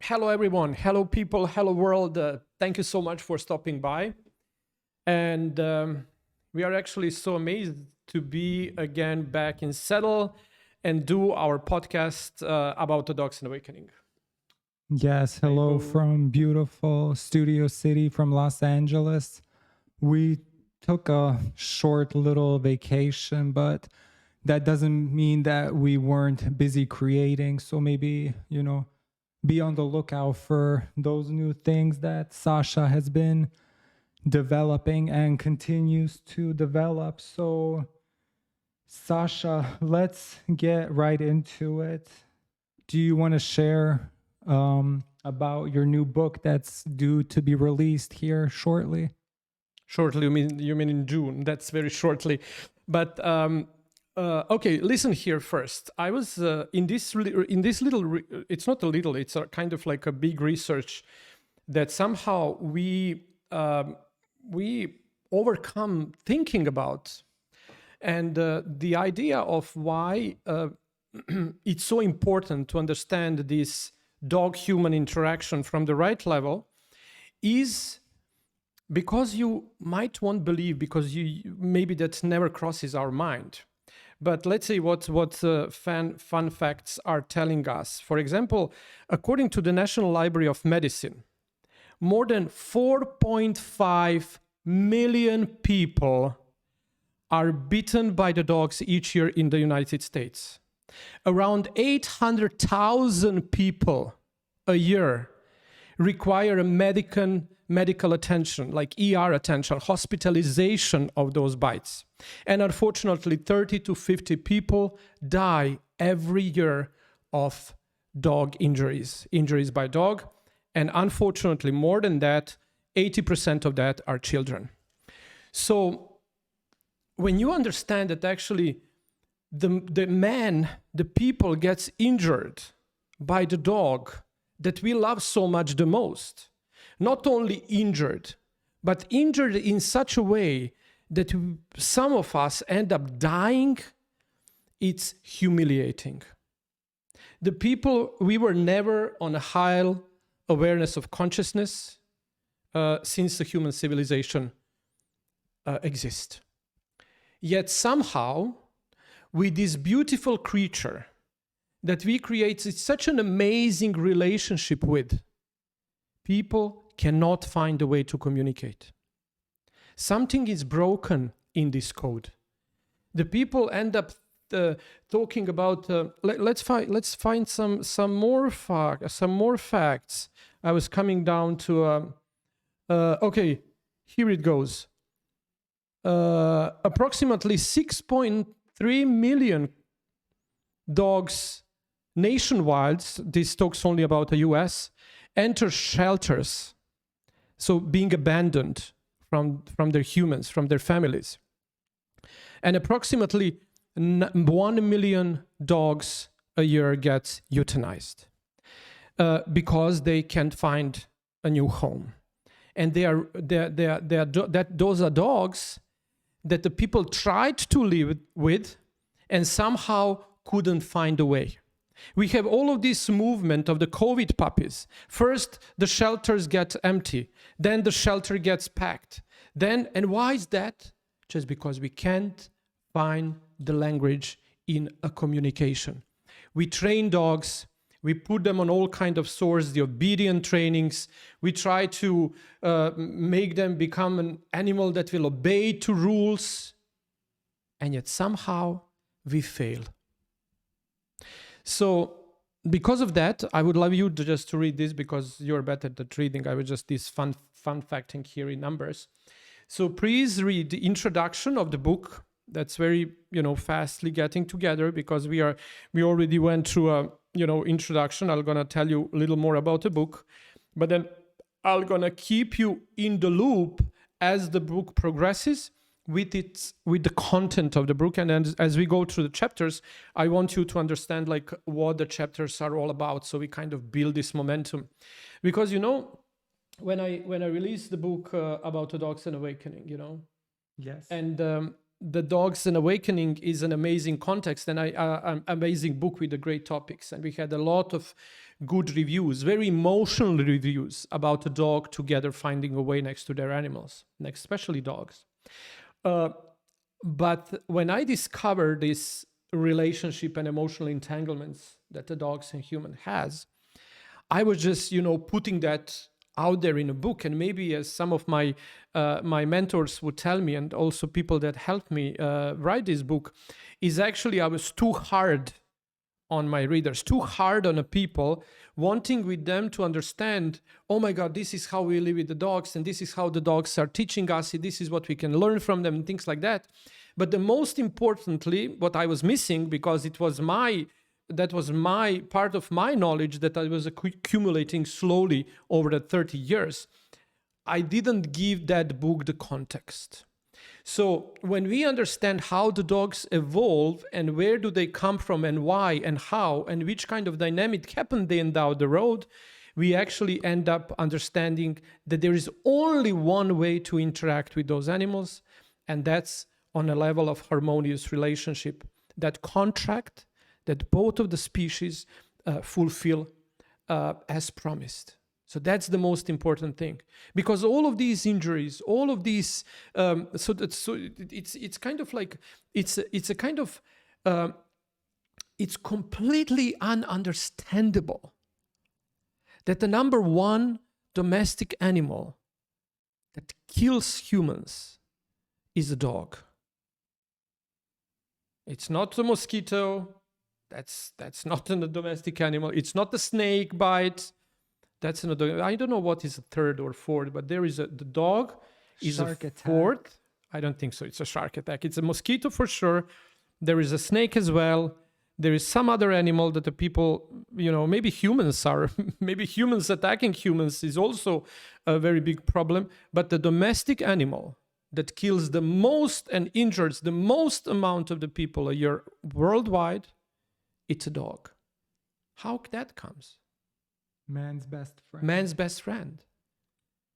Hello, everyone. Hello, people. Hello, world. Thank you so much for stopping by. And we are actually so amazed to be again back in Seattle and do our podcast about the Dogs and Awakening. Yes, hello from beautiful Studio City from Los Angeles. We took a short little vacation, but that doesn't mean that we weren't busy creating. So maybe, be on the lookout for those new things that Sasha has been developing and continues to develop. So, Sasha, let's get right into it. Do you want to share about your new book that's due to be released here shortly? Shortly, you mean in June? That's very shortly. But okay, listen here first. I was in this little. It's not a little. It's a kind of like a big research that somehow we overcome thinking about, and the idea of why it's so important to understand this dog-human interaction from the right level is because you might won't believe, because you maybe that never crosses our mind. But let's see what fun facts are telling us. For example, according to the National Library of Medicine, more than 4.5 million people are bitten by the dogs each year in the United States. Around 800,000 people a year require a medical attention, like ER attention, hospitalization of those bites. And unfortunately, 30 to 50 people die every year of dog injuries by dog. And unfortunately, more than that, 80% of that are children. So when you understand that actually the people gets injured by the dog that we love so much the most, not only injured, but injured in such a way that some of us end up dying, it's humiliating. The people, we were never on a high awareness of consciousness since the human civilization exists. Yet somehow, with this beautiful creature that we create such an amazing relationship with, people cannot find a way to communicate. Something is broken in this code. The people end up talking about. Let's find some more facts. I was coming down to. Okay, here it goes. Approximately 6.3 million dogs nationwide. This talks only about the U.S. enter shelters, so being abandoned from their humans, from their families. And approximately 1 million dogs a year get euthanized because they can't find a new home. And those are dogs that the people tried to live with and somehow couldn't find a way. We have all of this movement of the COVID puppies. First, the shelters get empty. Then the shelter gets packed. And why is that? Just because we can't find the language in a communication. We train dogs. We put them on all kinds of swords, the obedient trainings. We try to make them become an animal that will obey to rules. And yet somehow we fail. So because of that, I would love you to read this because you're better at reading. I would just this fun facting here in numbers. So please read the introduction of the book. That's very, fastly getting together because we already went through a, introduction. I'm going to tell you a little more about the book, but then I'm going to keep you in the loop as the book progresses with the content of the book. And then as we go through the chapters, I want you to understand like what the chapters are all about. So we kind of build this momentum because, when I released the book about the Dogs and Awakening, Yes. And the Dogs and Awakening is an amazing context and an amazing book with the great topics. And we had a lot of good reviews, very emotional reviews about a dog together finding a way next to their animals, especially dogs. But when I discovered this relationship and emotional entanglements that the dogs and human has, I was just, putting that out there in a book. And maybe as some of my mentors would tell me, and also people that helped me write this book, is actually I was too hard on my readers, too hard on the people, wanting with them to understand, oh my God, this is how we live with the dogs, and this is how the dogs are teaching us, this is what we can learn from them, and things like that. But the most importantly, what I was missing, because that was my part of my knowledge that I was accumulating slowly over the 30 years, I didn't give that book the context. So when we understand how the dogs evolve and where do they come from and why and how and which kind of dynamic happened then down the road, we actually end up understanding that there is only one way to interact with those animals, and that's on a level of harmonious relationship, that contract that both of the species fulfill as promised. So that's the most important thing, because all of these injuries, all of these, it's kind of like it's a kind of it's completely ununderstandable that the number one domestic animal that kills humans is a dog. It's not the mosquito. That's not a domestic animal. It's not the snake bite. That's another. I don't know what is a third or fourth, but there is the dog is Shark a attack. fourth. I don't think so. It's a shark attack. It's a mosquito for sure. There is a snake as well. There is some other animal that the people, maybe humans are, maybe humans attacking humans is also a very big problem. But the domestic animal that kills the most and injures the most amount of the people a year worldwide, it's a dog. How that comes? Man's best friend. Man's best friend.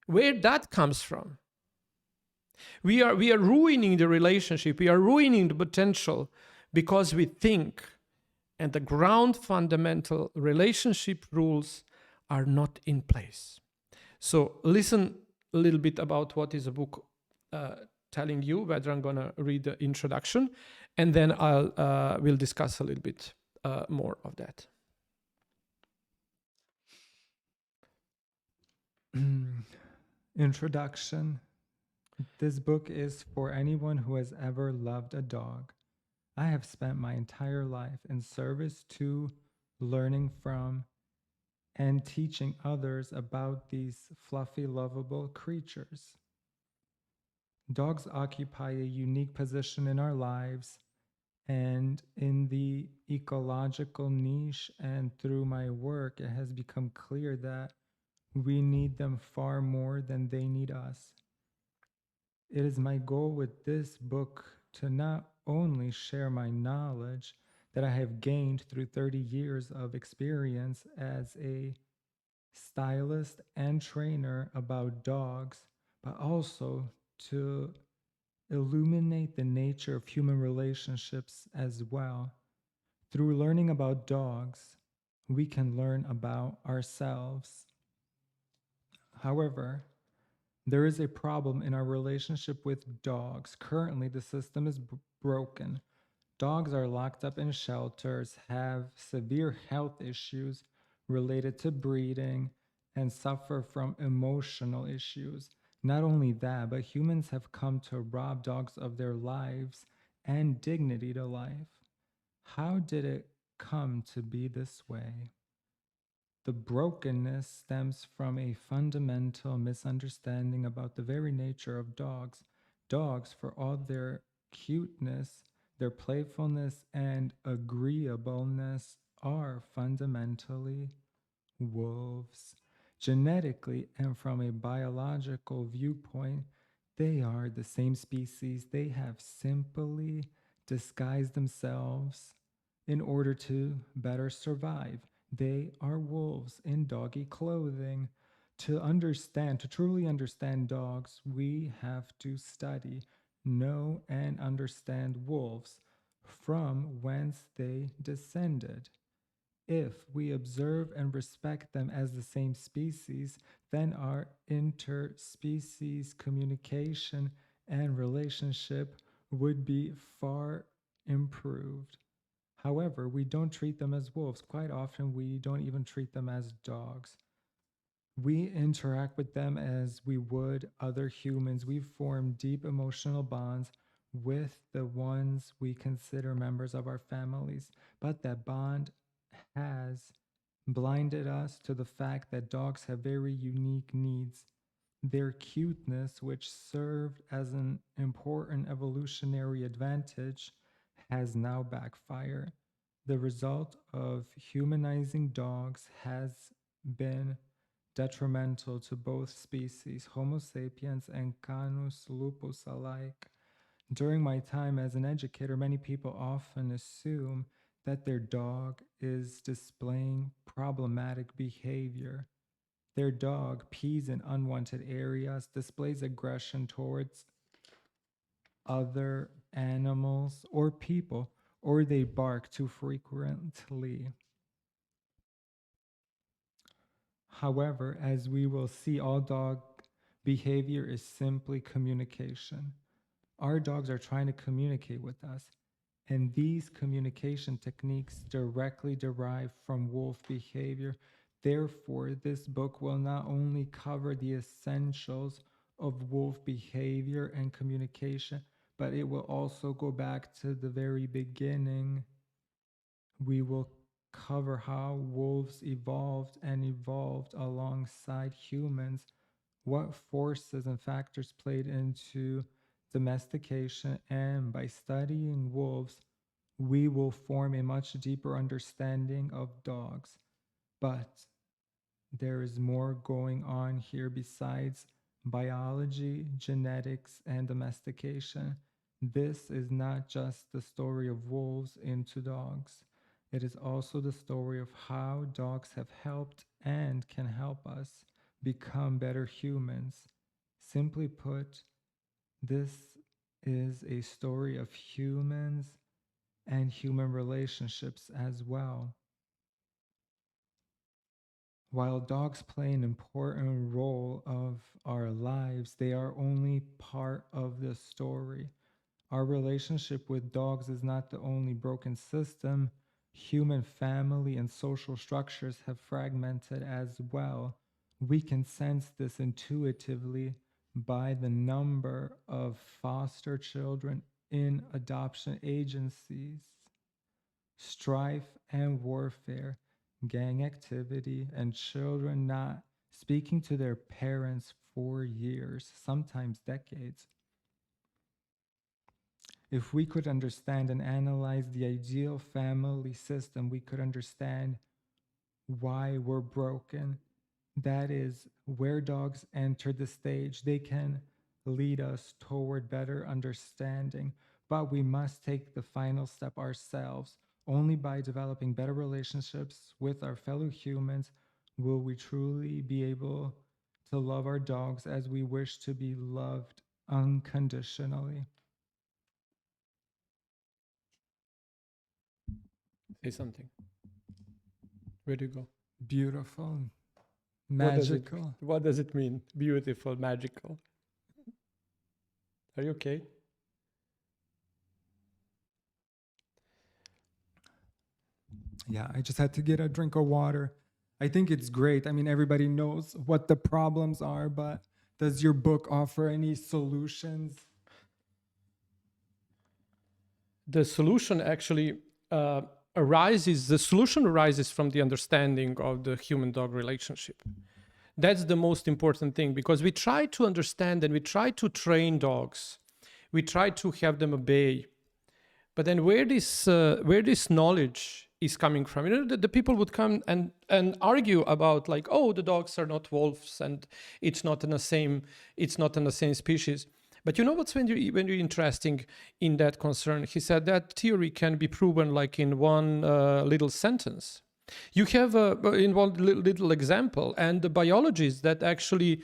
Where that comes from? We are ruining the relationship. We are ruining the potential because we think, and the ground fundamental relationship rules are not in place. So listen a little bit about what is a book telling you, whether I'm going to read the introduction, and then we'll discuss a little bit more of that. Introduction. This book is for anyone who has ever loved a dog. I have spent my entire life in service to, learning from, and teaching others about these fluffy, lovable creatures. Dogs occupy a unique position in our lives and in the ecological niche, and through my work, it has become clear that we need them far more than they need us. It is my goal with this book to not only share my knowledge that I have gained through 30 years of experience as a stylist and trainer about dogs, but also to illuminate the nature of human relationships as well. Through learning about dogs, we can learn about ourselves. However, there is a problem in our relationship with dogs. Currently, the system is broken. Dogs are locked up in shelters, have severe health issues related to breeding, and suffer from emotional issues. Not only that, but humans have come to rob dogs of their lives and dignity to life. How did it come to be this way? The brokenness stems from a fundamental misunderstanding about the very nature of dogs. Dogs, for all their cuteness, their playfulness, and agreeableness, are fundamentally wolves. Genetically and from a biological viewpoint, they are the same species. They have simply disguised themselves in order to better survive. They are wolves in doggy clothing. To truly understand dogs, we have to study. know and understand wolves, from whence they descended. If we observe and respect them as the same species, then our interspecies communication and relationship would be far improved. However, we don't treat them as wolves. Quite often, we don't even treat them as dogs. We interact with them as we would other humans. We form deep emotional bonds with the ones we consider members of our families, but that bond has blinded us to the fact that dogs have very unique needs. Their cuteness, which served as an important evolutionary advantage, has now backfired. The result of humanizing dogs has been detrimental to both species, Homo sapiens and Canis lupus alike. During my time as an educator, many people often assume that their dog is displaying problematic behavior. Their dog pees in unwanted areas, displays aggression towards other animals or people, or they bark too frequently. However, as we will see, all dog behavior is simply communication. Our dogs are trying to communicate with us, and these communication techniques directly derive from wolf behavior. Therefore, this book will not only cover the essentials of wolf behavior and communication, but it will also go back to the very beginning. We will cover how wolves evolved alongside humans, what forces and factors played into domestication, and by studying wolves, we will form a much deeper understanding of dogs. But there is more going on here besides biology, genetics, and domestication. This is not just the story of wolves into dogs. It is also the story of how dogs have helped and can help us become better humans. Simply put, this is a story of humans and human relationships as well. While dogs play an important role of our lives, they are only part of the story. Our relationship with dogs is not the only broken system. Human family and social structures have fragmented as well. We can sense this intuitively by the number of foster children in adoption agencies, strife and warfare, gang activity, and children not speaking to their parents for years, sometimes decades. If we could understand and analyze the ideal family system, we could understand why we're broken. That is where dogs enter the stage. They can lead us toward better understanding, but we must take the final step ourselves. Only by developing better relationships with our fellow humans will we truly be able to love our dogs as we wish to be loved unconditionally. Say something. Where do you go? Beautiful, What does it, magical. what does it mean? Beautiful, magical. Are you okay? Yeah, I just had to get a drink of water. I think it's great. I mean, everybody knows what the problems are, but does your book offer any solutions? The solution actually the solution arises from the understanding of the human-dog relationship. That's the most important thing, because we try to understand and we try to train dogs. We try to have them obey. But then where this knowledge is coming from, the people would come and argue about, like, oh, the dogs are not wolves and it's not in the same species. But you know what's really interesting in that concern? He said that theory can be proven like in one little sentence. You have in one little example, and the biologists that actually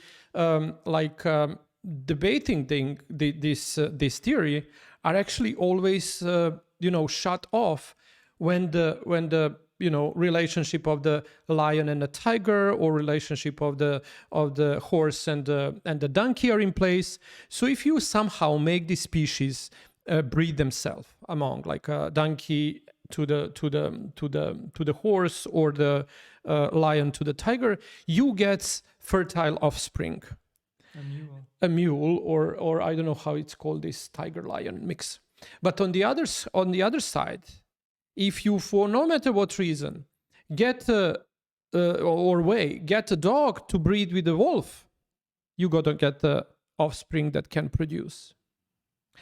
debating this theory are actually always shut off when the relationship of the lion and the tiger, or relationship of the horse and the donkey are in place. So if you somehow make these species breed themselves among, like a donkey to the horse, or the lion to the tiger, you get fertile offspring. A mule, or I don't know how it's called, this tiger lion mix. But on the other side, if you, for no matter what reason, get a dog to breed with a wolf, you gotta get the offspring that can produce.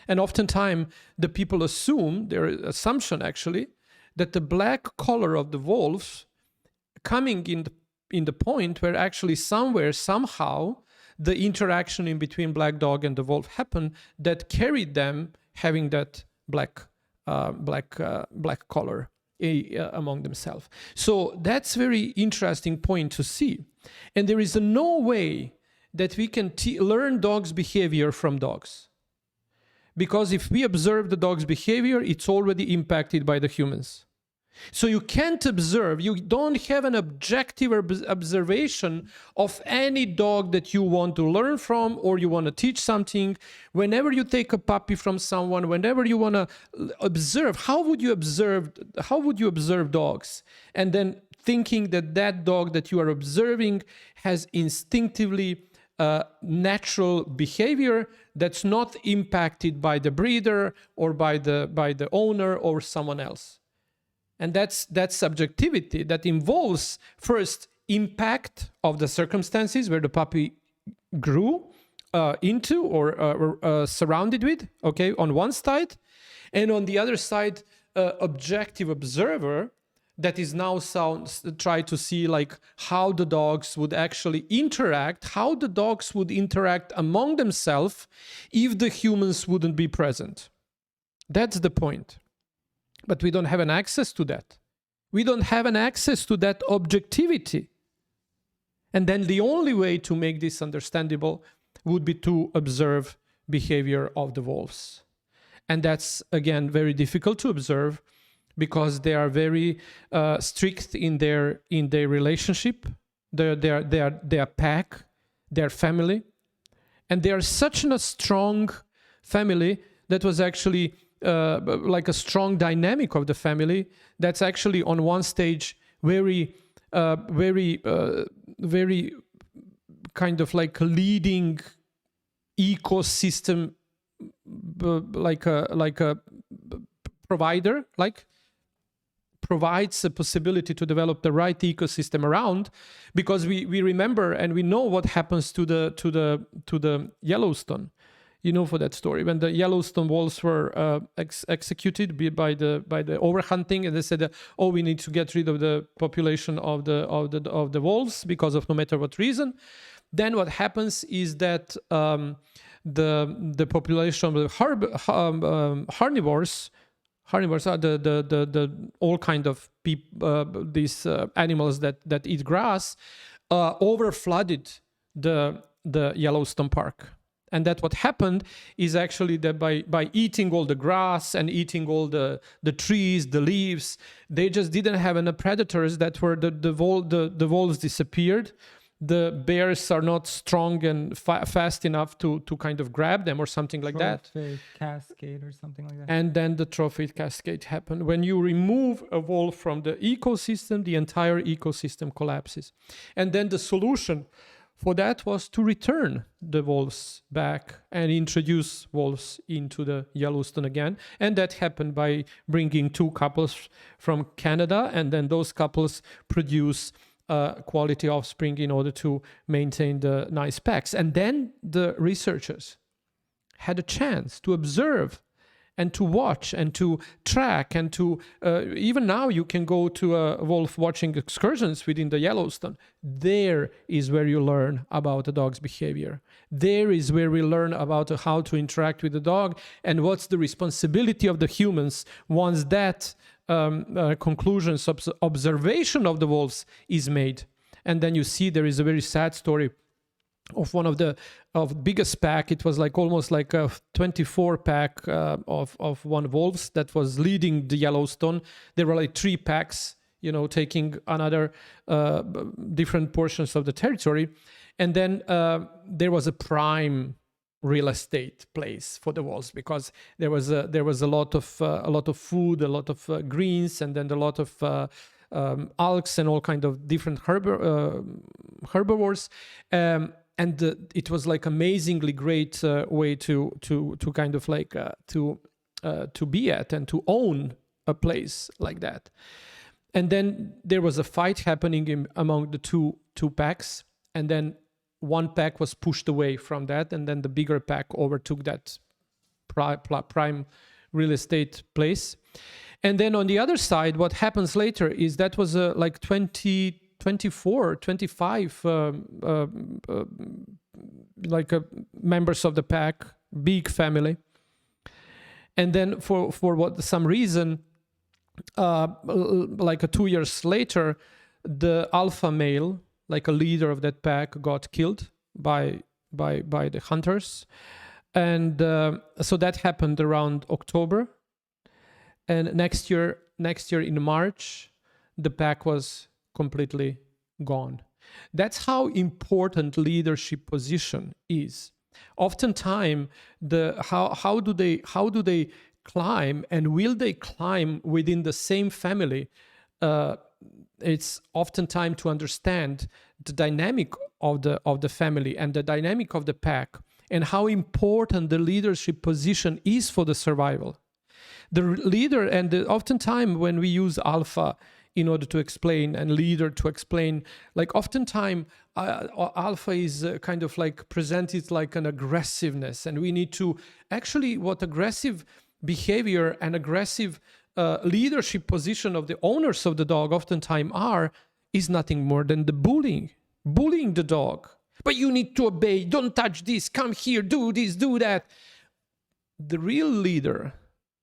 And oftentimes the people assume, their assumption actually, that the black color of the wolves coming in the point where actually somewhere, somehow, the interaction in between black dog and the wolf happened that carried them having that black color among themselves. So that's very interesting point to see. And there is no way that we can learn dogs' behavior from dogs. Because if we observe the dog's behavior, it's already impacted by the humans. So you can't observe, you don't have an objective observation of any dog that you want to learn from, or you want to teach something. Whenever you take a puppy from someone, whenever you want to observe, how would you observe dogs? And then thinking that dog that you are observing has instinctively natural behavior that's not impacted by the breeder or by the owner or someone else. And that's subjectivity that involves first impact of the circumstances where the puppy grew into or surrounded with, okay, on one side, and on the other side, objective observer that is now try to see like how the dogs would actually interact, how the dogs would interact among themselves if the humans wouldn't be present. That's the point. But we don't have an access to that. We don't have an access to that objectivity. And then the only way to make this understandable would be to observe behavior of the wolves. And that's, again, very difficult to observe because they are very strict in their relationship. They are pack, their family. And they are such a strong family that was actually like a strong dynamic of the family that's actually on one stage very kind of like a leading ecosystem, like a provider, like provides a possibility to develop the right ecosystem around, because we remember and we know what happens to the Yellowstone. You know, for that story, when the Yellowstone wolves were executed by the overhunting, and they said, "Oh, we need to get rid of the population of the wolves because of no matter what reason." Then what happens is that the population of the carnivores are the all kind of these animals that eat grass, overflooded the Yellowstone Park. And that what happened is actually that by eating all the grass and eating all the trees, the leaves, they just didn't have any predators that were the wolves disappeared. The bears are not strong and fast enough to kind of grab them or something like that. Trophic cascade or something like that. And then the trophic cascade happened. When you remove a wolf from the ecosystem, the entire ecosystem collapses. And then the solution for that was to return the wolves back and introduce wolves into the Yellowstone again. And that happened by bringing two couples from Canada, and then those couples produce quality offspring in order to maintain the nice packs. And then the researchers had a chance to observe and to watch and to track and to even now you can go to wolf watching excursions within the Yellowstone. There is where you learn about the dog's behavior. There is where we learn about how to interact with the dog and what's the responsibility of the humans once that conclusions, observation of the wolves is made. And then you see there is a very sad story one of the biggest pack. It was like almost like a 24 pack of one wolves that was leading the Yellowstone. There were like 3 packs, taking another different portions of the territory. And then there was a prime real estate place for the wolves, because there was a lot of food, a lot of greens, and then a lot of alks and all kind of different herbivores. And it was like amazingly great way to kind of like to be at and to own a place like that. And then there was a fight happening among the two packs, and then one pack was pushed away from that, and then the bigger pack overtook that prime real estate place. And then on the other side, what happens later is that was like 24, 25 members of the pack, big family. And then for some reason, like 2 years later, the alpha male, like a leader of that pack, got killed by the hunters. And so that happened around October. And next year in March, the pack was completely gone. That's how important leadership position is. Oftentimes, how do they climb, and will they climb within the same family? It's oftentimes to understand the dynamic of the family and the dynamic of the pack, and how important the leadership position is for the survival. The leader, and oftentimes when we use alpha in order to explain, and leader to explain, like oftentimes alpha is kind of like presented like an aggressiveness, and we need to actually, what aggressive behavior and aggressive leadership position of the owners of the dog oftentimes is nothing more than the bullying the dog. But you need to obey, don't touch this, come here, do this, do that. The real leader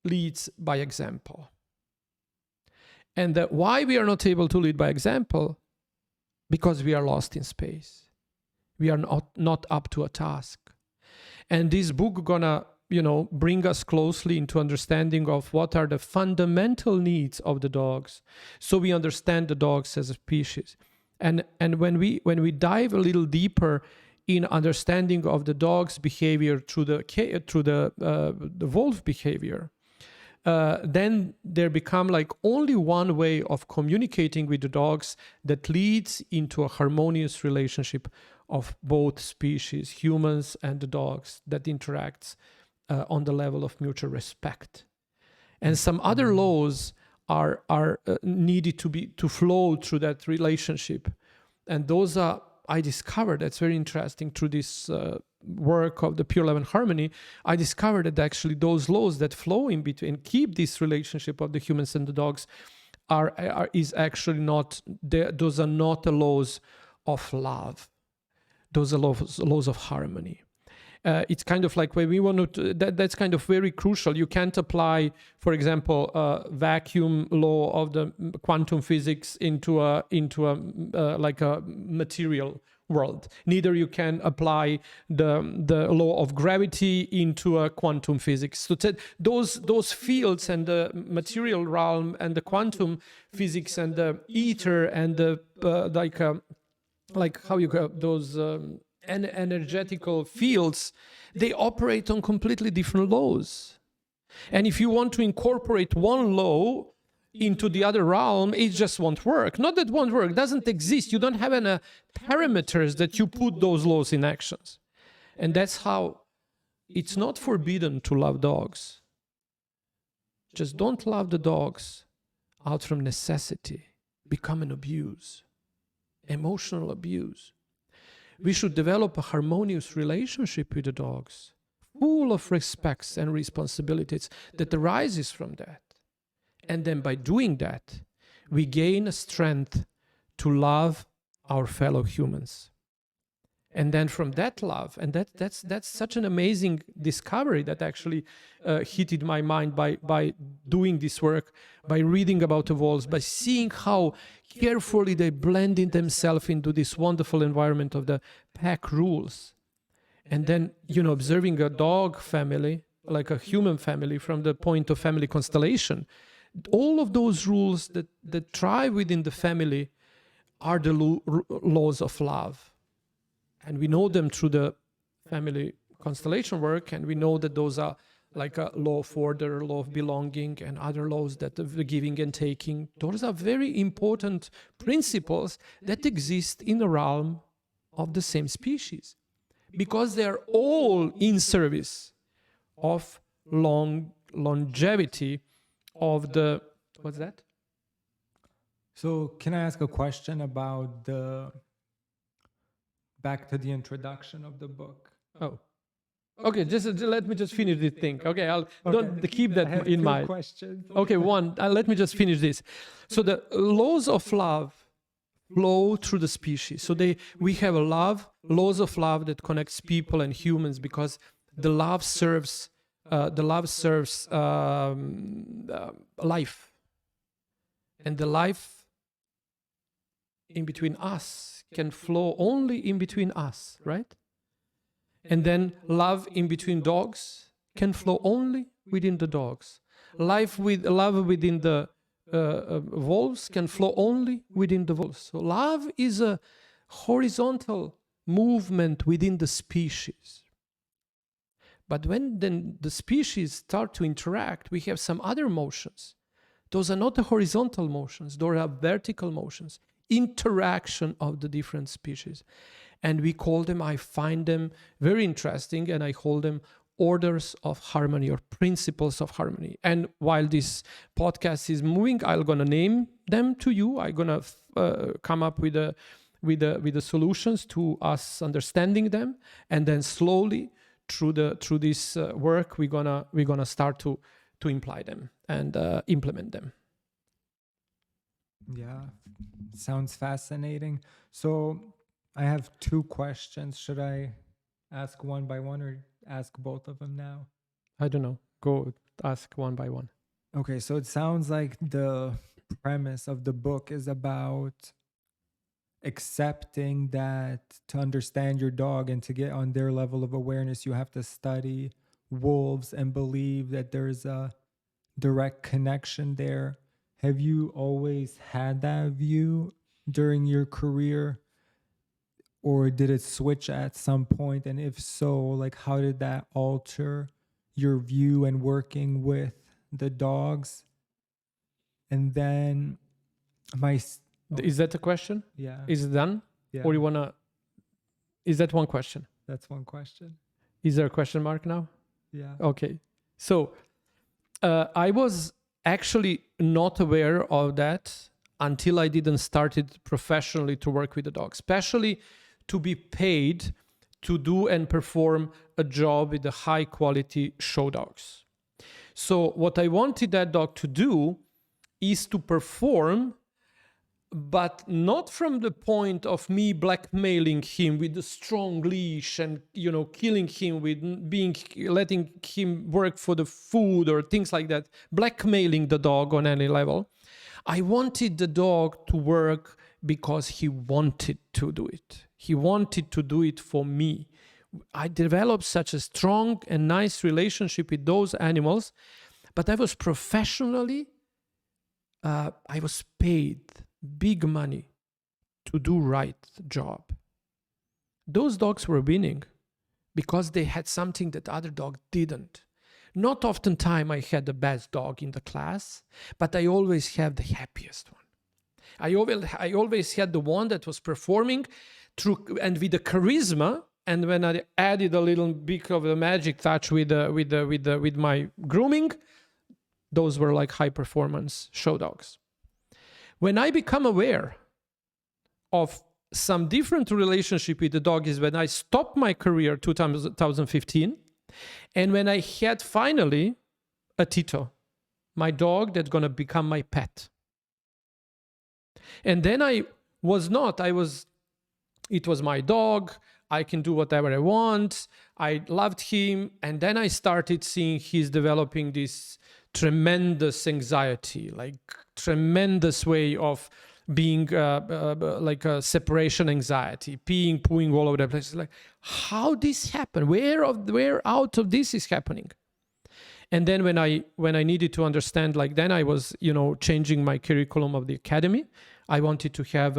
leads by example. And why we are not able to lead by example? Because we are lost in space. We are not up to a task. And this book gonna, bring us closely into understanding of what are the fundamental needs of the dogs, so we understand the dogs as a species. And when we dive a little deeper in understanding of the dog's behavior through the wolf behavior, then there become like only one way of communicating with the dogs that leads into a harmonious relationship of both species, humans and the dogs, that interacts on the level of mutual respect. And some other laws are needed to flow through that relationship. And those are, I discovered, that's very interesting, through this work of the Pure Love and Harmony, I discovered that actually those laws that flow in between, keep this relationship of the humans and the dogs, is actually not, those are not the laws of love. Those are laws of harmony. It's kind of like when we want to, that's kind of very crucial. You can't apply, for example, a vacuum law of the quantum physics into a like a material world. Neither you can apply the law of gravity into a quantum physics. So those fields and the material realm and the quantum physics and the ether and the like how you call those energetical fields, they operate on completely different laws. And if you want to incorporate one law into the other realm, it just won't work. Not that it won't work, it doesn't exist. You don't have any parameters that you put those laws in actions. And that's how it's not forbidden to love dogs. Just don't love the dogs out from necessity. Become an abuse, emotional abuse. We should develop a harmonious relationship with the dogs, full of respects and responsibilities that arises from that. And then by doing that, we gain a strength to love our fellow humans. And then from that love, and that's such an amazing discovery that actually hit my mind by doing this work, by reading about the wolves, by seeing how carefully they blended themselves into this wonderful environment of the pack rules. And then, observing a dog family, like a human family, from the point of family constellation, all of those rules that thrive within the family are the laws of love. And we know them through the family constellation work, and we know that those are like a law of order, law of belonging, and other laws that of the giving and taking. Those are very important principles that exist in the realm of the same species, because they are all in service of longevity of the, what's that? So can I ask a question about back to the introduction of the book? Oh, okay. Just let me just finish this thing. Okay, don't keep that in mind. Questions. Okay, one. Let me just finish this. So the laws of love flow through the species. So we have laws of love that connects people and humans, because the love serves life, and the life in between us can flow only in between us, right? And then love in between dogs can flow only within the dogs. Love within the wolves can flow only within the wolves. So love is a horizontal movement within the species. But when then the species start to interact, we have some other motions. Those are not the horizontal motions, those are vertical motions. Interaction of the different species. And we call them, I find them very interesting, and I call them orders of harmony or principles of harmony. And while this podcast is moving, I'm going to name them to you. I'm going to come up with the solutions to us understanding them, and then slowly through this work we're gonna start to imply them and implement them. Yeah, sounds fascinating. So I have two questions. Should I ask one by one or ask both of them now? I don't know. Go ask one by one. Okay, so it sounds like the premise of the book is about accepting that to understand your dog and to get on their level of awareness, you have to study wolves and believe that there's a direct connection there. Have you always had that view during your career, or did it switch at some point? And if so, like, how did that alter your view and working with the dogs? And then Is that a question? Yeah. Is it done? Yeah. Or you wanna? Is that one question? That's one question. Is there a question mark now? Yeah. Okay. So I was actually not aware of that until I didn't started professionally to work with the dog, especially to be paid to do and perform a job with the high quality show dogs. So what I wanted that dog to do is to perform, but not from the point of me blackmailing him with a strong leash and, killing him with letting him work for the food or things like that, blackmailing the dog on any level. I wanted the dog to work because he wanted to do it. He wanted to do it for me. I developed such a strong and nice relationship with those animals, but I was professionally, I was paid big money to do right job. Those dogs were winning because they had something that other dog didn't. Not often time I had the best dog in the class, but I always have the happiest one. I always had the one that was performing through and with the charisma. And when I added a little bit of the magic touch with my grooming, those were like high performance show dogs. When I become aware of some different relationship with the dog is when I stopped my career 2015, and when I had finally a Tito, my dog that's gonna become my pet. And then it was my dog. I can do whatever I want. I loved him. And then I started seeing he's developing this tremendous anxiety, like tremendous way of being like a separation anxiety, peeing, pooing all over the place. Like, how this happened? Where out of this is happening? And then when I needed to understand, like then I was, changing my curriculum of the academy. I wanted to have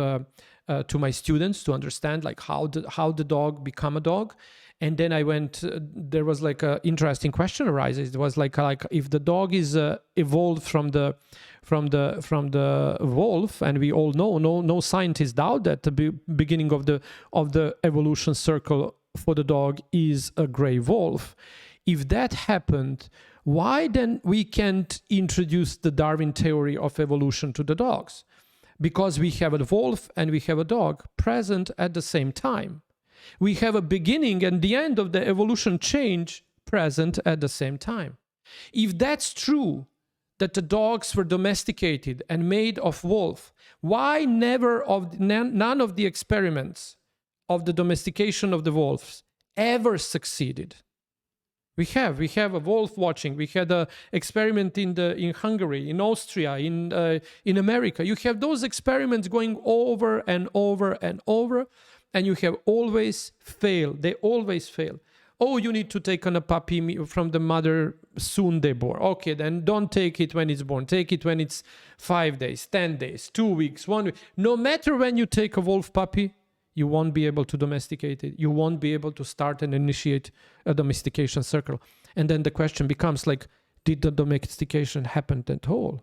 to my students to understand like how the dog become a dog. And then I went. There was like an interesting question arises. It was like if the dog is evolved from the wolf, and we all know no scientists doubt that the beginning of the evolution circle for the dog is a gray wolf. If that happened, why then we can't introduce the Darwin theory of evolution to the dogs? Because we have a wolf and we have a dog present at the same time. We have a beginning and the end of the evolution change present at the same time. If that's true, that the dogs were domesticated and made of wolf, why none of the experiments of the domestication of the wolves ever succeeded? We have a wolf watching. We had an experiment in Hungary, in Austria, in America. You have those experiments going over and over and over, and you have always failed. They always fail. Oh, you need to take on a puppy from the mother soon they born. Okay, then don't take it when it's born. Take it when it's 5 days, 10 days, 2 weeks, 1 week. No matter when you take a wolf puppy, you won't be able to domesticate it. You won't be able to start and initiate a domestication circle. And then the question becomes like, did the domestication happen at all?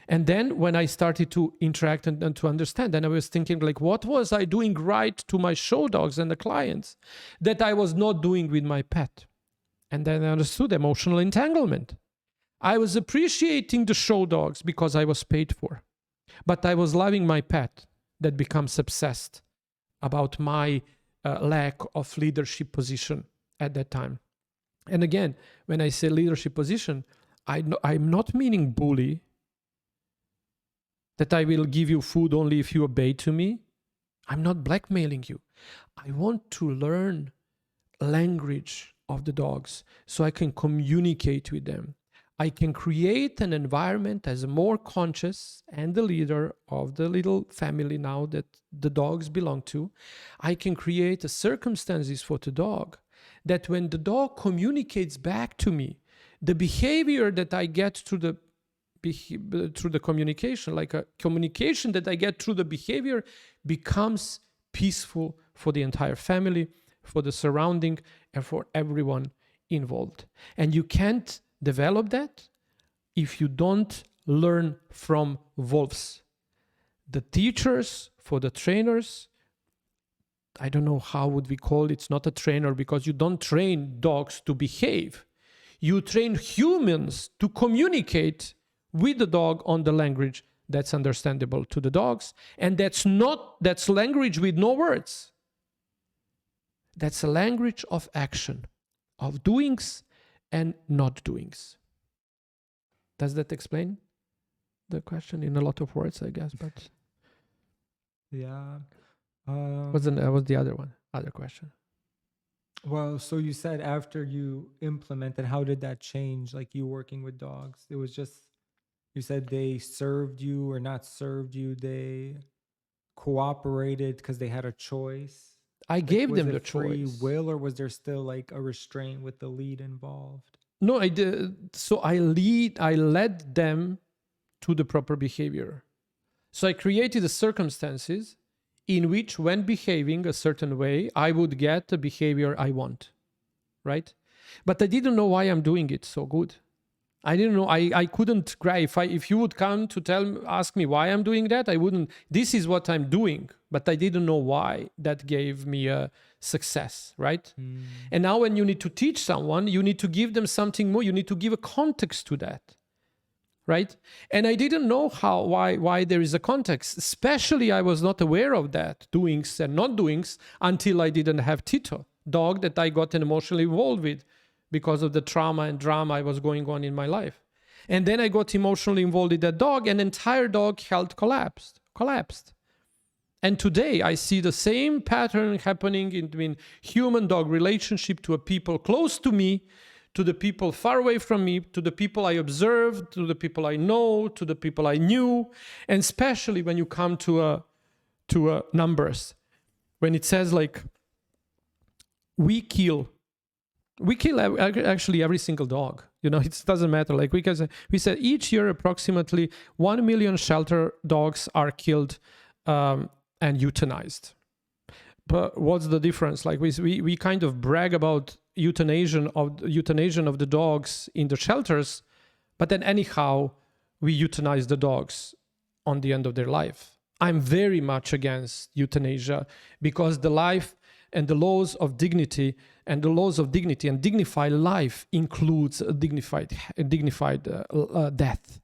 And then when I started to interact and to understand, then I was thinking like, what was I doing right to my show dogs and the clients that I was not doing with my pet? And then I understood emotional entanglement. I was appreciating the show dogs because I was paid for, but I was loving my pet that becomes obsessed about my lack of leadership position at that time. And again, when I say leadership position, I'm not meaning bully, that I will give you food only if you obey to me. I'm not blackmailing you. I want to learn language of the dogs so I can communicate with them. I can create an environment as a more conscious and the leader of the little family now that the dogs belong to. I can create a circumstances for the dog that when the dog communicates back to me, the behavior that I get through the communication, like a communication that I get through the behavior, becomes peaceful for the entire family, for the surrounding, and for everyone involved. And you can't develop that if you don't learn from wolves. The teachers for the trainers, I don't know how would we call it. It's not a trainer because you don't train dogs to behave. You train humans to communicate with the dog on the language that's understandable to the dogs. And that's language with no words. That's a language of action, of doings and not doings. Does that explain the question in a lot of words, I guess? But yeah. What's the other question? Well, so you said after you implemented, how did that change? Like you working with dogs, it was just, you said they served you or not served you. They cooperated because they had a choice. I gave them the free choice. will, or was there still like a restraint with the lead involved? No, I did. So I led them to the proper behavior. So I created the circumstances in which, when behaving a certain way, I would get the behavior I want, right? But I didn't know why I'm doing it so good. I didn't know. I couldn't grasp. If you would come to ask me why I'm doing that, I wouldn't. This is what I'm doing, but I didn't know why that gave me a success, right? And now when you need to teach someone, you need to give them something more. You need to give a context to that, right? And I didn't know why there is a context. Especially, I was not aware of that, doings and not doings, until I didn't have Tito, dog that I got emotionally involved with because of the trauma and drama I was going on in my life. And then I got emotionally involved with that dog, and entire dog health collapsed. And today I see the same pattern happening in human-dog relationship to a people close to me, to the people far away from me, to the people I observed, to the people I know, to the people I knew, and especially when you come to numbers, when it says like we kill actually every single dog. It doesn't matter. Like we said each year approximately 1 million shelter dogs are killed and euthanized. But what's the difference? Like we kind of brag about euthanasia of the dogs in the shelters, but then anyhow we euthanize the dogs on the end of their life. I'm very much against euthanasia because the life and the laws of dignity and dignified life includes a dignified death.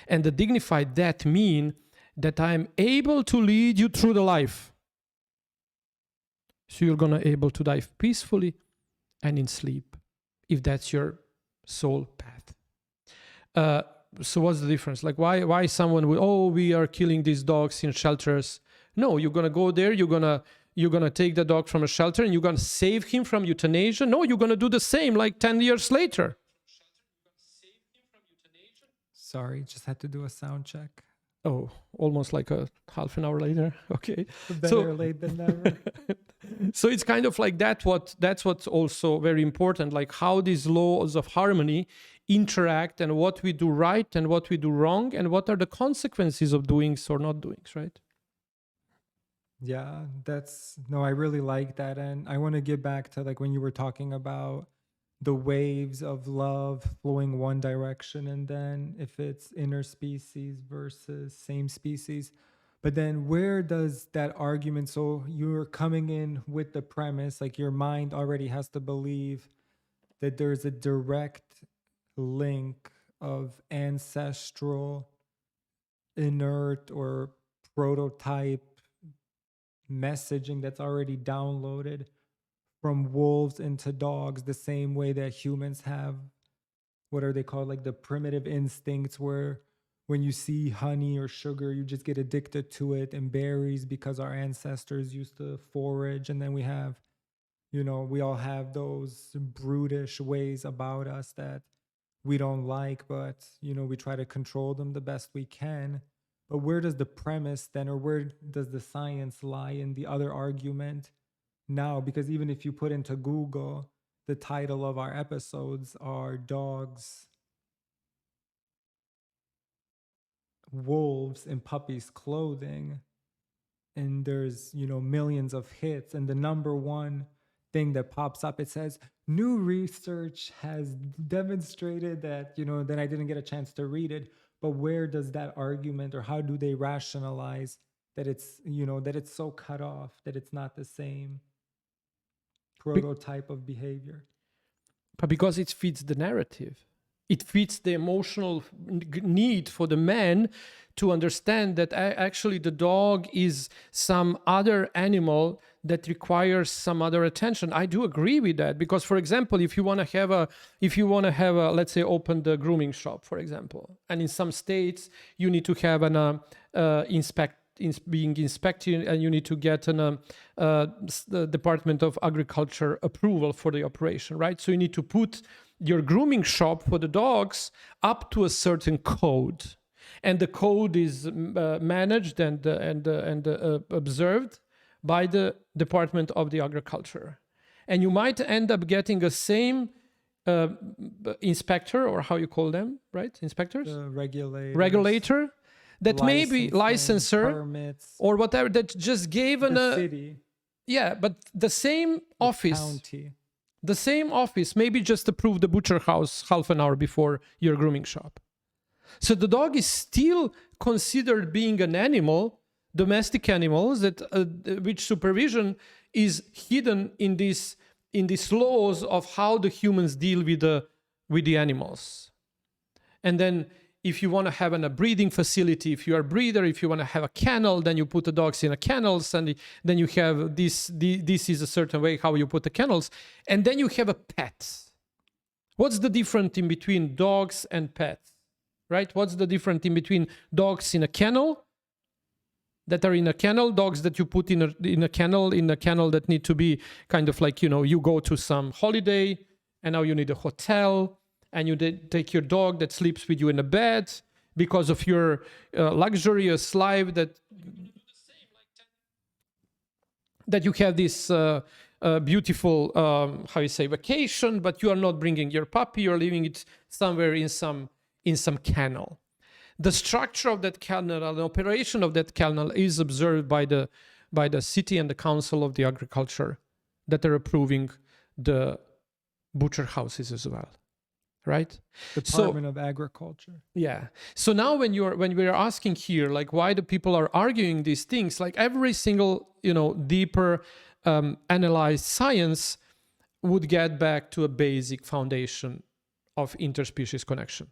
And the dignified death mean that I'm able to lead you through the life. So you're gonna able to die peacefully and in sleep, if that's your soul path. So what's the difference? Like why someone will, we are killing these dogs in shelters. No, you're gonna go there, you're gonna take the dog from a shelter and you're gonna save him from euthanasia. No, you're gonna do the same like 10 years later. Sorry, just had to do a sound check. Oh, almost like a half an hour later. Okay. Better late than never. So it's kind of like that's what's also very important, like how these laws of harmony interact and what we do right and what we do wrong and what are the consequences of doing or not doing, right? Yeah, I really like that. And I want to get back to like when you were talking about the waves of love flowing one direction, and then if it's interspecies versus same species. But then where does that argument, so you're coming in with the premise, like your mind already has to believe that there's a direct link of ancestral, inert, or prototype messaging that's already downloaded from wolves into dogs, the same way that humans have, what are they called, like the primitive instincts, where when you see honey or sugar, you just get addicted to it, and berries because our ancestors used to forage. And then we have, we all have those brutish ways about us that we don't like, but, we try to control them the best we can. But where does the premise then, or where does the science lie in the other argument now? Because even if you put into Google, the title of our episodes are Dogs, Wolves, and Puppies Clothing, and there's, millions of hits, and the number one thing that pops up, it says, new research has demonstrated that, then I didn't get a chance to read it. But where does that argument, or how do they rationalize that it's, that it's so cut off, that it's not the same prototype of behavior? But because it fits the narrative. It fits the emotional need for the man to understand that actually the dog is some other animal that requires some other attention. I do agree with that, because, for example, if you want to have a, let's say, open the grooming shop, for example, and in some states you need to have an being inspected, and you need to get the Department of Agriculture approval for the operation, right? So you need to put your grooming shop for the dogs up to a certain code, and the code is managed and observed by the Department of the Agriculture. And you might end up getting a same inspector, or how you call them, right? Inspectors? Regulator. That may be licensor, permits, or whatever, that just gave the city. Yeah, but the same office. County. The same office maybe just approved the butcher house half an hour before your grooming shop. So the dog is still considered being an animal, domestic animals, that which supervision is hidden in these laws of how the humans deal with the animals. And then if you want to have a breeding facility, if you are a breeder, if you want to have a kennel, then you put the dogs in a kennels, and then you have this is a certain way how you put the kennels, and then you have a pet. What's the difference in between dogs and pets, right? What's the difference in between dogs in a kennel that are in a kennel, dogs that you put in a kennel that need to be kind of like, you go to some holiday and now you need a hotel and you take your dog that sleeps with you in a bed because of your luxurious life, that you have this beautiful, vacation, but you are not bringing your puppy, you're leaving it somewhere in some kennel. The structure of that kennel, the operation of that kennel is observed by the city and the council of the agriculture that are approving the butcher houses as well, right? Department of Agriculture. Yeah. So now when we're asking here, like, why the people are arguing these things, like every single, deeper analyzed science would get back to a basic foundation of interspecies connection.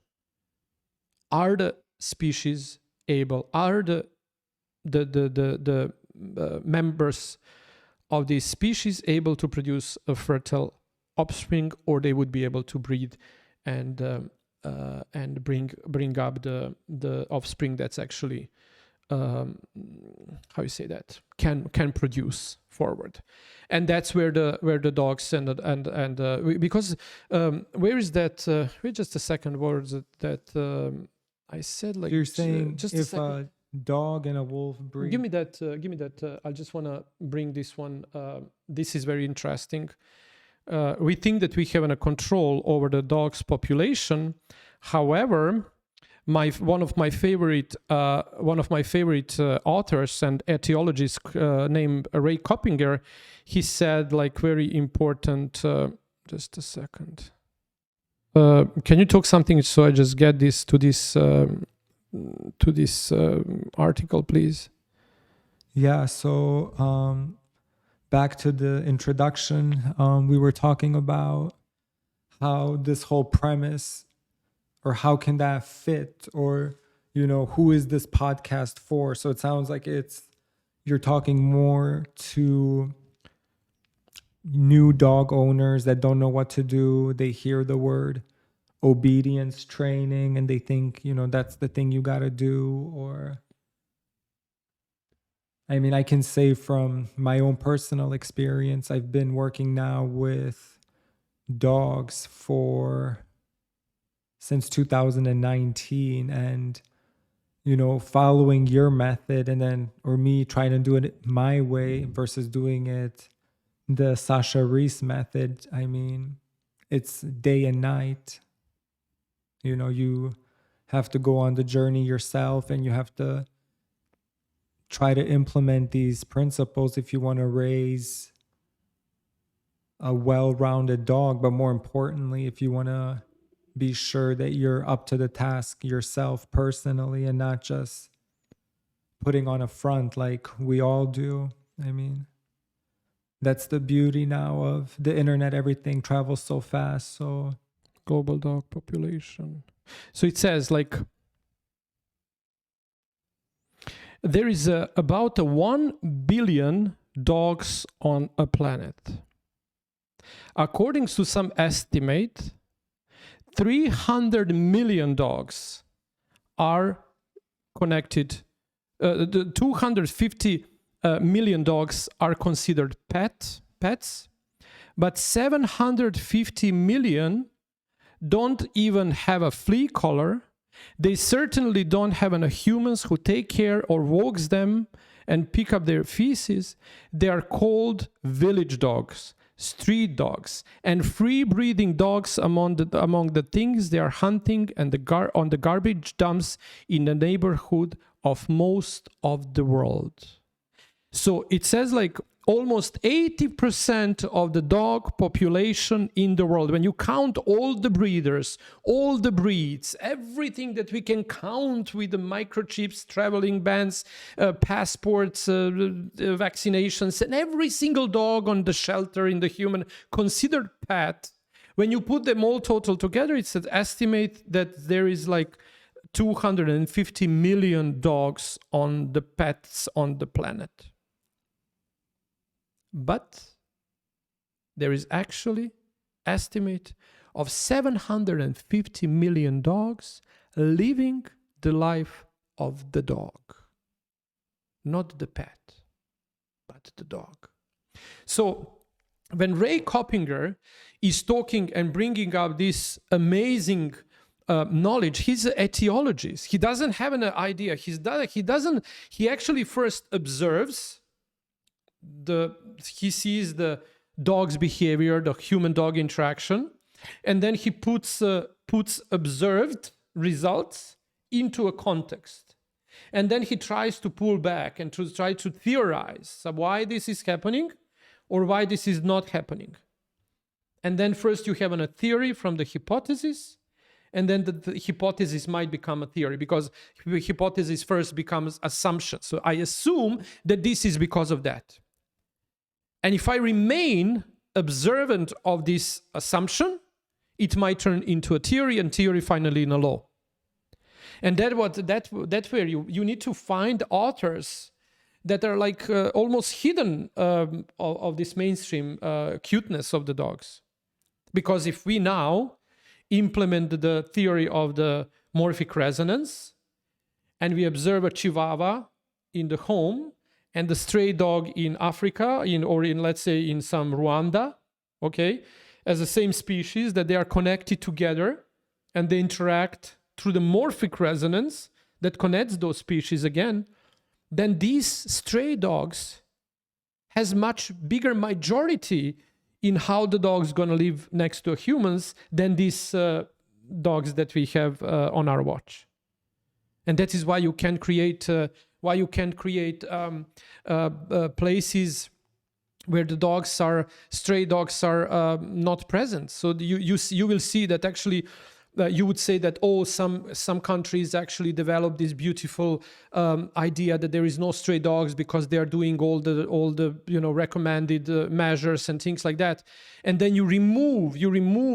Are the species able, are the members of these species able to produce a fertile offspring, or they would be able to breed and bring up the offspring that's actually can produce forward. And that's where the dogs and because where is that wait just a second, words that I said, like, you're saying just if a dog and a wolf breed. Give me that I just want to bring this one. This is very interesting. We think that we have a control over the dog's population. However, one of my favorite authors and etiologists named Ray Coppinger, he said, like, very important. Just a second. Can you talk something so I just get this to this article, please? Yeah. So back to the introduction, we were talking about how this whole premise, or how can that fit, or who is this podcast for? So it sounds like you're talking more to new dog owners that don't know what to do. They hear the word obedience training and they think, that's the thing you got to do. Or, I mean, I can say from my own personal experience, I've been working now with dogs since 2019, and following your method or me trying to do it my way versus doing it the Sasha Riess method. I mean, it's day and night. You have to go on the journey yourself, and you have to try to implement these principles if you want to raise a well-rounded dog. But more importantly, if you want to be sure that you're up to the task yourself personally, and not just putting on a front like we all do. I mean, that's the beauty now of the internet. Everything travels so fast. So global dog population. So it says, like, there is about 1 billion dogs on a planet. According to some estimate, 300 million dogs are connected. The 250 million dogs are considered pets, but 750 million don't even have a flea collar. They certainly don't have humans who take care or walks them and pick up their feces. They are called village dogs, street dogs, and free breathing dogs among the things they are hunting and on the garbage dumps in the neighborhood of most of the world. So it says, like, almost 80% of the dog population in the world, when you count all the breeders, all the breeds, everything that we can count with the microchips, traveling bans, passports, vaccinations, and every single dog on the shelter in the human considered pet, when you put them all total together, it's an estimate that there is like 250 million dogs on the pets on the planet. But there is actually estimate of 750 million dogs living the life of the dog. not the pet, but the dog. So when Ray Coppinger is talking and bringing up this amazing knowledge, he's an etiologist. He doesn't have an idea. He actually first observes he sees the dog's behavior, the human-dog interaction, and then he puts observed results into a context. And then he tries to pull back and to try to theorize why this is happening or why this is not happening. And then first you have a theory from the hypothesis, and then the hypothesis might become a theory, because the hypothesis first becomes assumption. So I assume that this is because of that. And if I remain observant of this assumption, it might turn into a theory, and theory finally in a law. And that's where you need to find authors that are like almost hidden of this mainstream cuteness of the dogs. Because if we now implement the theory of the morphic resonance, and we observe a Chihuahua in the home and the stray dog in Africa, let's say in some Rwanda, okay, as the same species, that they are connected together and they interact through the morphic resonance that connects those species again, then these stray dogs has much bigger majority in how the dog's going to live next to humans than these dogs that we have on our watch. And that is why you can create places where the stray dogs are not present. So you will see that actually you would say that some countries actually develop this beautiful idea that there is no stray dogs because they are doing all the recommended measures and things like that, and then you remove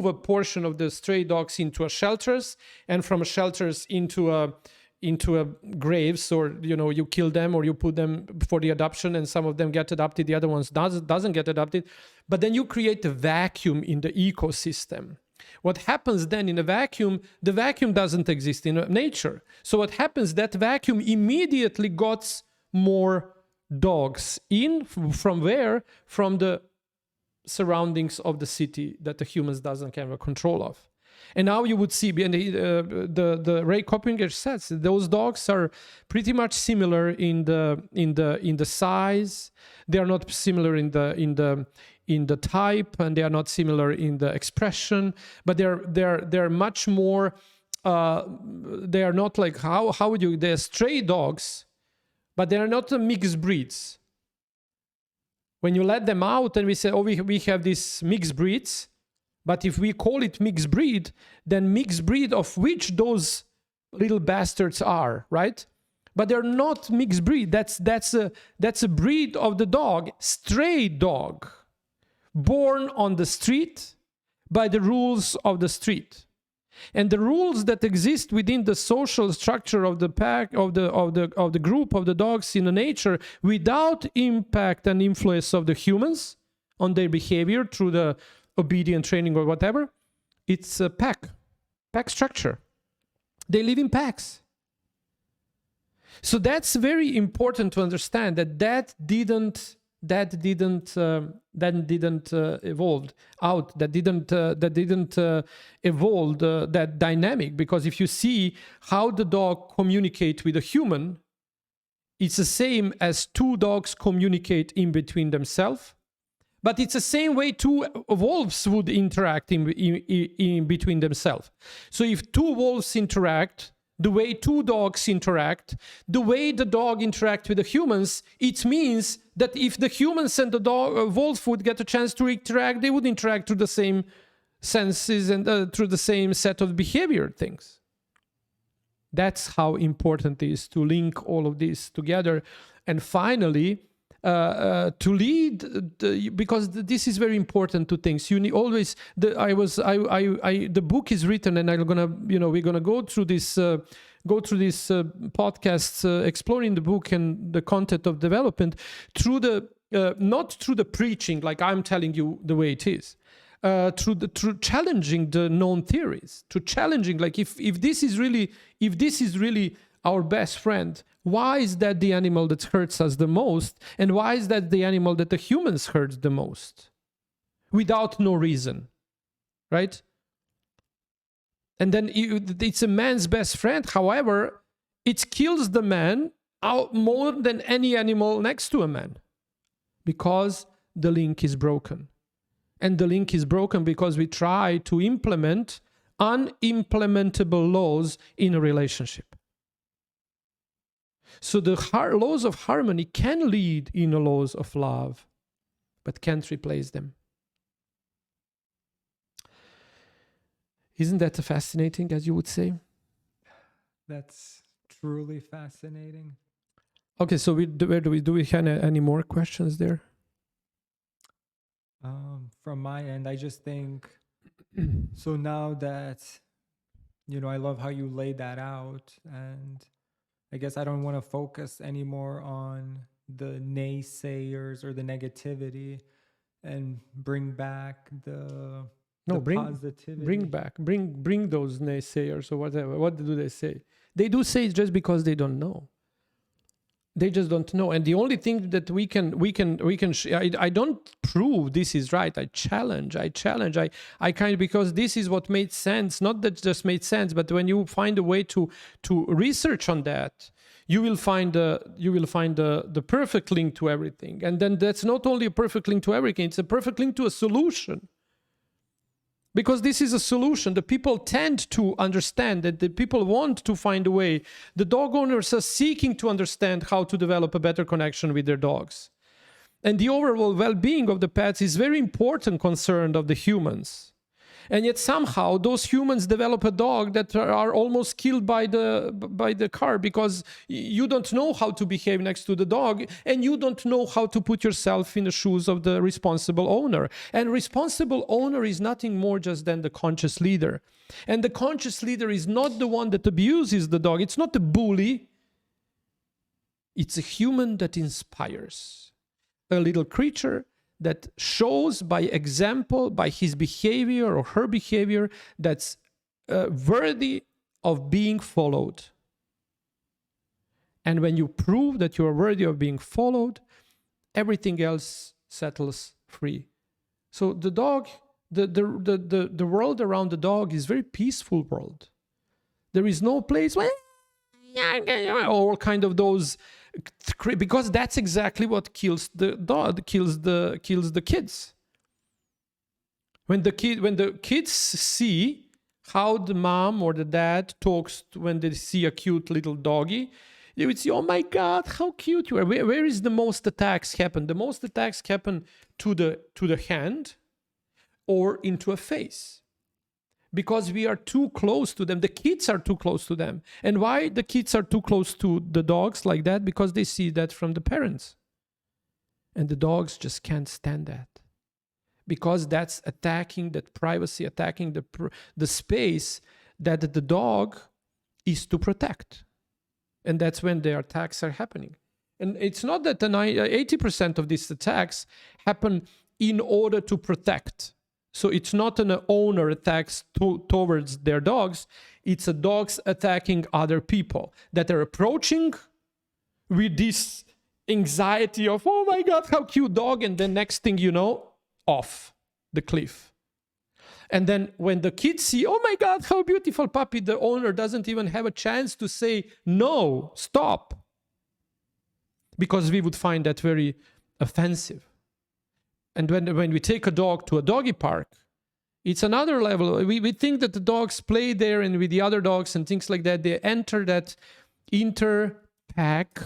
a portion of the stray dogs into shelters, and from shelters into a graves, or you kill them or you put them for the adoption, and some of them get adopted, the other ones doesn't get adopted, but then you create a vacuum in the ecosystem. What happens then in a vacuum, the vacuum doesn't exist in nature. So what happens, that vacuum immediately got more dogs in. From where? From the surroundings of the city that the humans doesn't have a control of. And now you would see, and the Ray Coppinger says those dogs are pretty much similar in the size. They are not similar in the type, and they are not similar in the expression, but they're much more. They are not like how would you? They're stray dogs, but they are not mixed breeds. When you let them out, and we say, we have these mixed breeds. But if we call it mixed breed, then mixed breed of which those little bastards are, right? But they're not mixed breed. That's a breed of the dog, stray dog, born on the street by the rules of the street. And the rules that exist within the social structure of the pack, of the group of the dogs in the nature, without impact and influence of the humans on their behavior through the obedient training or whatever, it's a pack structure. They live in packs. So that's very important to understand that didn't evolve out. That didn't evolve that dynamic, because if you see how the dog communicate with a human, it's the same as two dogs communicate in between themselves. But it's the same way two wolves would interact in between themselves. So if two wolves interact, the way two dogs interact, the way the dog interact with the humans, it means that if the humans and the wolf would get a chance to interact, they would interact through the same senses and through the same set of behavior things. That's how important it is to link all of this together. And finally, to lead, because this is very important to things. You need always. The book is written, and we're gonna go through this podcast, exploring the book and the content of development through not through the preaching, like I'm telling you the way it is, through challenging the known theories, to challenging, like if this is really our best friend, Why is that the animal that hurts us the most? And why is that the animal that the humans hurt the most? Without no reason, right? And then it's a man's best friend. However, it kills the man out more than any animal next to a man because the link is broken. And the link is broken because we try to implement unimplementable laws in a relationship. So the laws of harmony can lead in the laws of love, but can't replace them. Isn't that fascinating, as you would say? That's truly fascinating. Okay, so do we have any more questions there? From my end, I just think, so now that, I love how you laid that out, and I guess I don't want to focus anymore on the naysayers or the negativity and bring back the positivity. Bring those naysayers or whatever. What do they say? They do say it's just because they don't know. They just don't know. And the only thing that we can I don't prove this is right. I challenge. I kind of, because this is what made sense. Not that just made sense, but when you find a way to research on that, you will find the perfect link to everything. And then that's not only a perfect link to everything, it's a perfect link to a solution. Because this is a solution. The people tend to understand that the people want to find a way. The dog owners are seeking to understand how to develop a better connection with their dogs. And the overall well-being of the pets is very important concern of the humans. And yet somehow those humans develop a dog that are almost killed by the car because you don't know how to behave next to the dog and you don't know how to put yourself in the shoes of the responsible owner. And responsible owner is nothing more just than the conscious leader. And the conscious leader is not the one that abuses the dog. It's not the bully. It's a human that inspires. A little creature that shows by example, by his behavior or her behavior, that's worthy of being followed. And when you prove that you are worthy of being followed, everything else settles free. So the dog, the world around the dog is a very peaceful world. There is no place where all kind of those, because that's exactly what kills the dog, kills the kids. When the kids see how the mom or the dad talks when they see a cute little doggy, they would say, "Oh my God, how cute you are!" Where is the most attacks happen? The most attacks happen to the hand or into a face. Because we are too close to them. The kids are too close to them. And why the kids are too close to the dogs like that? Because they see that from the parents. And the dogs just can't stand that. Because that's attacking that privacy, attacking the space that the dog is to protect. And that's when the attacks are happening. And it's not that 80% of these attacks happen in order to protect. So it's not an owner attacks towards their dogs. It's a dogs attacking other people that are approaching with this anxiety of, "Oh my God, how cute dog." And then next thing you know, off the cliff. And then when the kids see, "Oh my God, how beautiful puppy," the owner doesn't even have a chance to say, "No, stop." Because we would find that very offensive. And when we take a dog to a doggy park, it's another level. We think that the dogs play there and with the other dogs and things like that. They enter that inter-pack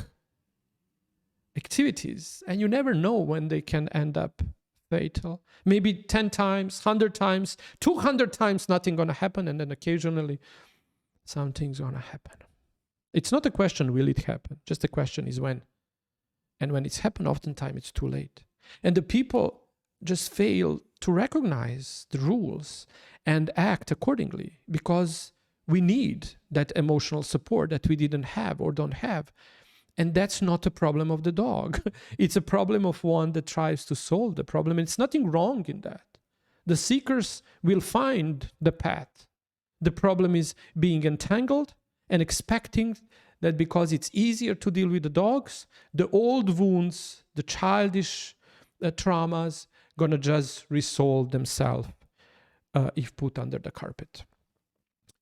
activities. And you never know when they can end up fatal. Maybe 10 times, 100 times, 200 times, nothing going to happen. And then occasionally something's going to happen. It's not a question, will it happen? Just the question is when. And when it's happened, oftentimes it's too late. And the people just fail to recognize the rules and act accordingly because we need that emotional support that we didn't have or don't have. And that's not a problem of the dog. It's a problem of one that tries to solve the problem. It's nothing wrong in that. The seekers will find the path. The problem is being entangled and expecting that because it's easier to deal with the dogs, the old wounds, the childish traumas, gonna just resolve themselves if put under the carpet.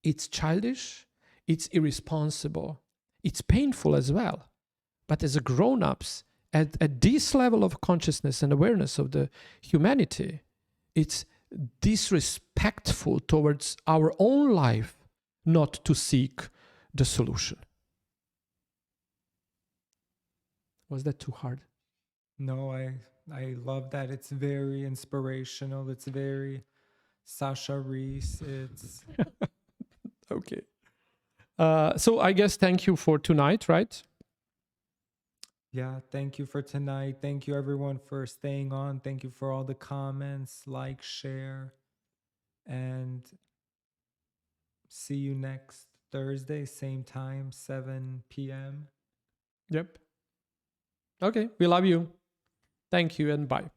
It's childish, it's irresponsible, it's painful as well. But as a grown-ups, at this level of consciousness and awareness of the humanity, it's disrespectful towards our own life not to seek the solution. Was that too hard? No, I love that. It's very inspirational. It's very Sasha Riess. It's okay. So I guess thank you for tonight, right? yeah, thank you for tonight. Thank you everyone for staying on. Thank you for all the comments, like, share, and see you next Thursday, same time, 7 p.m. Yep. Okay, we love you. Thank you and bye.